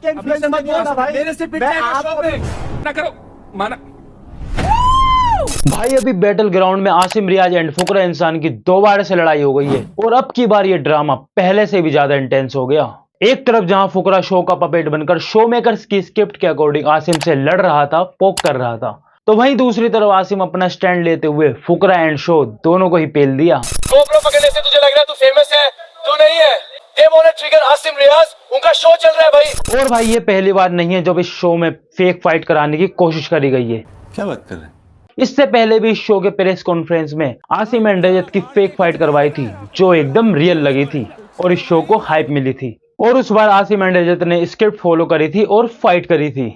आपके इन्फ्लुएंस मत बोलना भाई, मेरे से पिट जाएगा शो में, ना करो माना। भाई अभी बैटल ग्राउंड में आसिम रियाज एंड फुकरा इंसान की दोबारा से लड़ाई हो गई है और अब की बार ये ड्रामा पहले से भी ज्यादा इंटेंस हो गया। एक तरफ जहां फुकरा शो का पपेट बनकर शो मेकर्स की स्क्रिप्ट के अकॉर्डिंग आसिम से लड़ रहा था, पोक कर रहा था, तो वहीं दूसरी तरफ आसिम अपना स्टैंड लेते हुए फुकरा एंड शो दोनों को ही पेल दिया। गोप्रो पकड़ने से तुझे लग रहा है तू फेमस है, तू नहीं है। They want to trigger Asim Riaz, उनका शो चल रहा है भाई। और भाई ये पहली बार नहीं है जब इस शो में फेक फाइट कराने की कोशिश करी गई है। क्या बात कर रहे हैं? इससे पहले भी इस शो के प्रेस कॉन्फ्रेंस में आसिम एंड रजत की फेक फाइट करवाई थी जो एकदम रियल लगी थी और इस शो को हाइप मिली थी। और उस बार आसिम एंड रजत ने स्क्रिप्ट फॉलो करी थी और फाइट करी थी।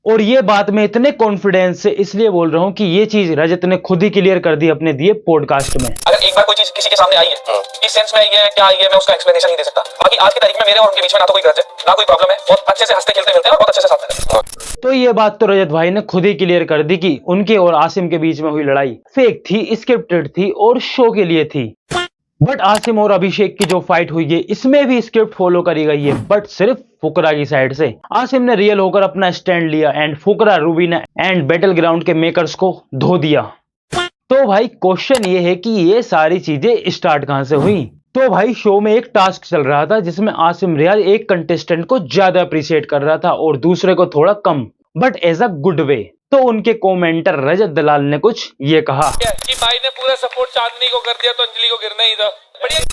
और ये बात मैं इतने कॉन्फिडेंस से इसलिए बोल रहा हूँ कि ये चीज रजत ने खुद ही क्लियर कर दी अपने दिए पॉडकास्ट में। अगर एक बार कोई चीज किसी के सामने आई है, इस सेंस में ये क्या आई है, मैं उसका एक्सप्लेनेशन नहीं दे सकता। बाकी आज की तारीख में मेरे और उनके बीच में ना तो कोई ग्रज है, ना कोई प्रॉब्लम है, बहुत अच्छे से हंसते खेलते मिलते हैं और बहुत अच्छे से साथ रहते हैं। तो ये बात तो रजत भाई ने खुद ही क्लियर कर दी कि उनके और आसिम के बीच में हुई लड़ाई फेक थी, स्क्रिप्टेड थी और शो के लिए थी। बट आसिम और अभिषेक की जो फाइट हुई है इसमें भी स्क्रिप्ट फॉलो करी गई है, बट सिर्फ फुकरा की साइड से। आसिम ने रियल होकर अपना स्टैंड लिया and Fukra, Rubina and battleground के मेकर्स को धो दिया। तो भाई क्वेश्चन ये है कि ये सारी चीजें स्टार्ट कहां से हुई? तो भाई शो में एक टास्क चल रहा था जिसमें आसिम रियाज एक कंटेस्टेंट को ज्यादा अप्रिशिएट कर रहा था और दूसरे को थोड़ा कम, but as a good way. तो उनके कमेंटर रजत दलाल ने कुछ ये कहा कि भाई ने पूरा सपोर्ट चांदनी को कर दिया तो अंजलि को गिरना ही था।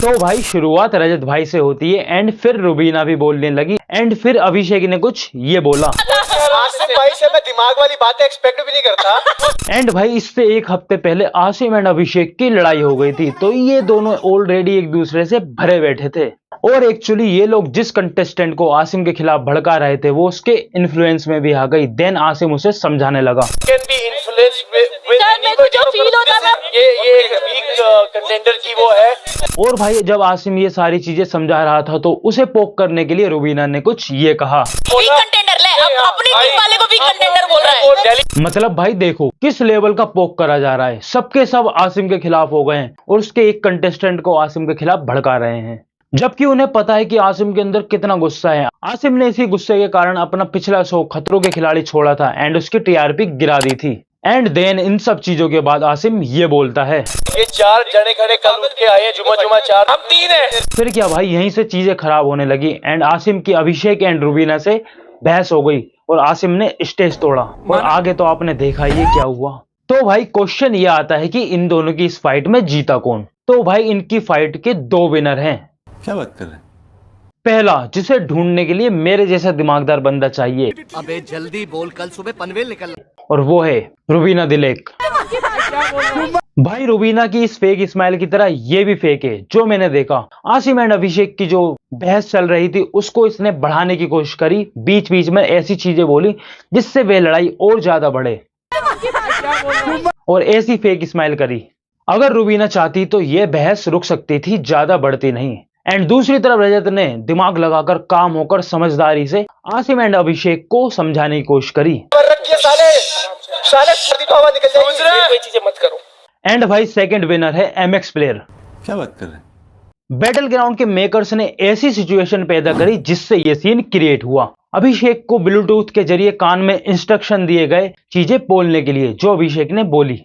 तो भाई शुरुआत रजत भाई से होती है एंड फिर रूबीना भी बोलने लगी एंड फिर अभिषेक ने कुछ ये बोला। आसिम भाई से मैं दिमाग वाली बातें एक्सपेक्ट भी नहीं करता। एंड भाई इससे एक हफ्ते पहले आसिम एंड अभिषेक की लड़ाई हो गई थी, तो ये दोनों ऑलरेडी एक दूसरे से भरे बैठे थे और एक्चुअली ये लोग जिस कंटेस्टेंट को आसिम के खिलाफ भड़का रहे थे वो उसके इन्फ्लुएंस में भी आ गई। देन आसिम उसे समझाने लगा। कैन बी इन्फ्लुएंस विद ये वीक कंटेंडर की वो है। और भाई जब आसिम ये सारी चीजें समझा रहा था तो उसे पोक करने के लिए रूबीना ने कुछ ये कहा। वीक कंटेंडर ले, अब अपनी टीम वाले को वीक कंटेंडर बोल रहा है। मतलब भाई देखो किस लेवल का पोक करा जा रहा है। सबके सब आसिम के खिलाफ हो गए हैं और उसके एक कंटेस्टेंट को आसिम के खिलाफ भड़का रहे हैं, जबकि उन्हें पता है कि आसिम के अंदर कितना गुस्सा है। आसिम ने इसी गुस्से के कारण अपना पिछला शो खतरों के खिलाड़ी छोड़ा था एंड उसकी टीआरपी गिरा दी थी। एंड देन इन सब चीजों के बाद आसिम ये बोलता है, ये 4 जने खड़े कल उठ के आए, जुमा 4, हम 3 हैं। फिर क्या भाई यहीं से चीजें खराब होने लगी एंड आसिम की अभिषेक एंड रूबीना से बहस हो गई और आसिम ने स्टेज तोड़ा और आगे तो आपने देखा ये क्या हुआ। तो भाई क्वेश्चन ये आता है कि इन दोनों की इस फाइट में जीता कौन? तो भाई इनकी फाइट के 2 विनर हैं। क्या बात कर रहे हैं? पहला, जिसे ढूंढने के लिए मेरे जैसा दिमागदार बंदा चाहिए, अबे जल्दी बोल, कल सुबह पनवेल निकल। और वो है रूबीना दिलेक। भाई रूबीना की इस फेक स्माइल की तरह ये भी फेक है। जो मैंने देखा आसिम एंड अभिषेक की जो बहस चल रही थी उसको इसने बढ़ाने की कोशिश करी, बीच बीच में ऐसी चीजें बोली जिससे वे लड़ाई और ज्यादा बढ़े और ऐसी फेक स्माइल करी। अगर रूबीना चाहती तो ये बहस रुक सकती थी, ज्यादा बढ़ती नहीं। एंड दूसरी तरफ रजत ने दिमाग लगाकर काम होकर समझदारी से आसिम एंड अभिषेक को समझाने की कोशिश करी। साले सर्दी तो हवा निकल जाएगी, कोई चीजें मत करो। एंड भाई सेकंड विनर है एमएक्स प्लेयर। क्या बात कर रहे हैं? बैटल ग्राउंड के मेकर्स ने ऐसी सिचुएशन पैदा करी जिससे ये सीन क्रिएट हुआ। अभिषेक को ब्लूटूथ के जरिए कान में इंस्ट्रक्शन दिए गए चीजें बोलने के लिए, जो अभिषेक ने बोली।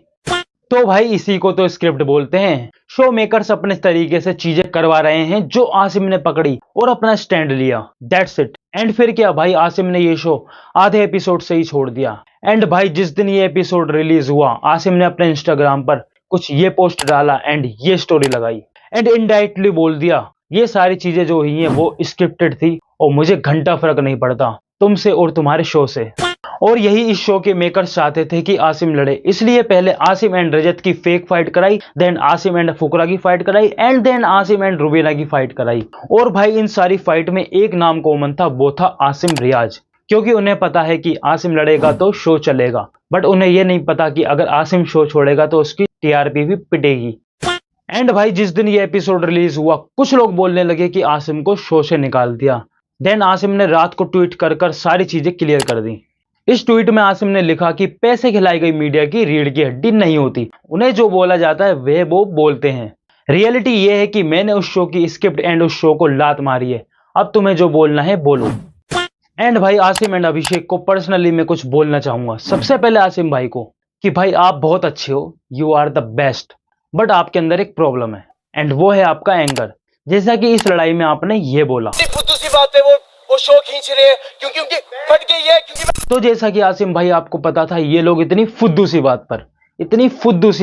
तो भाई इसी को तो स्क्रिप्ट बोलते हैं। शो मेकर्स अपने तरीके से चीजें करवा रहे हैं जो आसिम ने पकड़ी और अपना स्टैंड लिया, दैट्स इट। एंड फिर क्या भाई आसिम ने ये शो आधे एपिसोड से ही छोड़ दिया। एंड भाई जिस दिन ये एपिसोड रिलीज हुआ आसिम ने अपने इंस्टाग्राम पर कुछ ये पोस्ट डाला एंड ये स्टोरी लगाई एंड इनडायरेक्टली बोल दिया ये सारी चीजें जो हुई हैं वो स्क्रिप्टेड थी और मुझे घंटा फर्क नहीं पड़ता तुमसे और तुम्हारे शो से। और यही इस शो के मेकर्स चाहते थे कि आसिम लड़े, इसलिए पहले आसिम एंड रजत की फेक फाइट कराई, देन आसिम एंड फुकरा की फाइट कराई and then Asim and Rubina की फाइट कराई। और भाई इन सारी फाइट में एक नाम कॉमन था, वो था आसिम रियाज, क्योंकि उन्हें पता है कि आसिम लड़ेगा तो शो चलेगा, बट उन्हें यह नहीं पता कि अगर आसिम शो छोड़ेगा तो उसकी टीआरपी भी पिटेगी। एंड भाई जिस दिन ये एपिसोड रिलीज हुआ कुछ लोग बोलने लगे कि आसिम को शो से निकाल दिया। देन आसिम ने रात को ट्वीट कर सारी चीजें क्लियर कर दी। इस ट्वीट में आसिम ने लिखा कि पैसे खिलाई गई मीडिया की रीढ़ की हड्डी नहीं होती, उन्हें जो बोला जाता है वह वो बोलते हैं। रियलिटी ये है कि मैंने उस शो की स्क्रिप्ट एंड उस शो को लात मारी है, अब तुम्हें जो बोलना है बोलो। एंड भाई आसिम एंड अभिषेक को पर्सनली मैं कुछ बोलना चाहूंगा। सबसे पहले आसिम भाई को कि भाई आप बहुत अच्छे हो, you are the best, but आपके अंदर एक प्रॉब्लम है एंड वो है आपका एंगर। जैसा कि इस लड़ाई में आपने ये बोला, फुद्दू सी बात है, वो शो खींच रहे हैं क्योंकि उनकी फट गई है, क्योंकि तो जैसा कि आसिम भाई आपको पता था ये लोग इतनी फुद्दू सी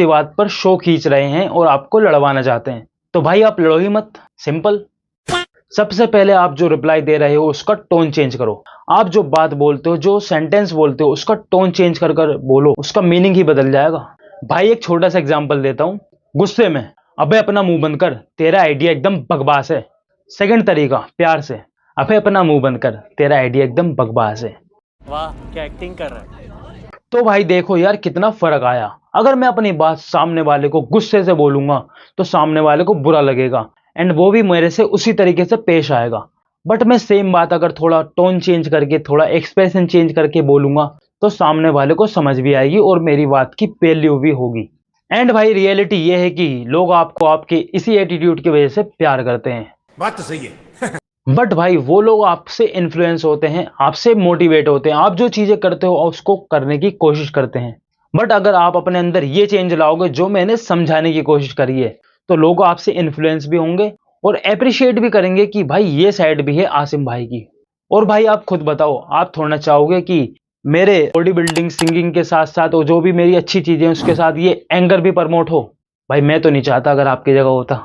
बात पर शो खींच रहे हैं और आपको लड़वाना चाहते हैं, तो भाई आप लड़ो ही मत, सिंपल। सबसे पहले आप जो रिप्लाई दे रहे हो उसका टोन चेंज करो। आप जो बात बोलते हो, जो सेंटेंस बोलते हो, उसका टोन चेंज कर कर बोलो, उसका मीनिंग ही बदल जाएगा। भाई एक छोटा सा एग्जांपल देता हूं, गुस्से में अबे अपना मुंह बंद कर, तेरा आइडिया एकदम बकवास है। सेकंड तरीका प्यार से, अबे अपना मुंह बंद कर, तेरा आइडिया एकदम बकवास है। वाह क्या एक्टिंग कर रहा है। तो भाई देखो यार कितना फर्क आया। अगर मैं अपनी बात सामने वाले को गुस्से से बोलूंगा तो सामने वाले को बुरा लगेगा एंड वो भी मेरे से उसी तरीके से पेश आएगा। बट मैं सेम बात अगर थोड़ा टोन चेंज करके, थोड़ा एक्सप्रेशन चेंज करके बोलूंगा तो सामने वाले को समझ भी आएगी और मेरी बात की वैल्यू भी होगी। एंड भाई रियलिटी ये है कि लोग आपको आपके इसी एटीट्यूड की वजह से प्यार करते हैं। बात तो सही है। बट भाई वो लोग आपसे इन्फ्लुएंस होते हैं, आपसे मोटिवेट होते हैं, आप जो चीजें करते हो उसको करने की कोशिश करते हैं। बट अगर आप अपने अंदर ये चेंज लाओगे जो मैंने समझाने की कोशिश करी है, तो लोग आपसे इन्फ्लुएंस भी होंगे और अप्रिशिएट भी करेंगे कि भाई ये साइड भी है आसिम भाई की। और भाई आप खुद बताओ, आप थोड़ा चाहोगे कि मेरे बॉडी बिल्डिंग, सिंगिंग के साथ साथ और जो भी मेरी अच्छी चीजें हैं उसके साथ ये एंगर भी प्रमोट हो? भाई मैं तो नहीं चाहता अगर आपकी जगह होता।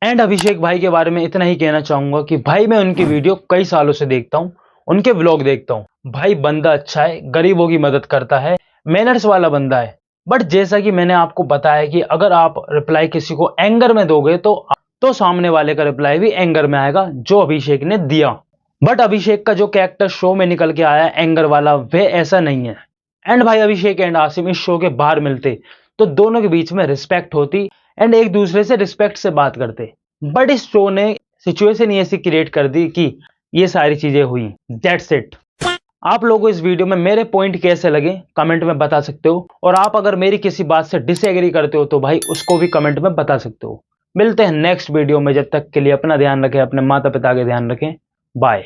एंड अभिषेक भाई के बारे में इतना ही कहना चाहूंगा कि भाई मैं उनकी वीडियो कई सालों से देखता हूं, उनके व्लॉग देखता हूं। भाई बंदा अच्छा है, गरीबों की मदद करता है, मैनर्स वाला बंदा है। बट जैसा कि मैंने आपको बताया कि अगर आप रिप्लाई किसी को एंगर में दोगे तो सामने वाले का रिप्लाई भी एंगर में आएगा, जो अभिषेक ने दिया। बट अभिषेक का जो कैरेक्टर शो में निकल के आया एंगर वाला, वह ऐसा नहीं है। एंड भाई अभिषेक एंड आसिम इस शो के बाहर मिलते तो दोनों के बीच में रिस्पेक्ट होती एंड एक दूसरे से रिस्पेक्ट से बात करते। बट इस शो ने सिचुएशन ऐसी क्रिएट कर दी कि ये सारी चीजें हुई। That's it. आप लोगों को इस वीडियो में मेरे पॉइंट कैसे लगे कमेंट में बता सकते हो, और आप अगर मेरी किसी बात से डिसएग्री करते हो तो भाई उसको भी कमेंट में बता सकते हो। मिलते हैं नेक्स्ट वीडियो में, जब तक के लिए अपना ध्यान रखें, अपने माता पिता का ध्यान रखें। बाय।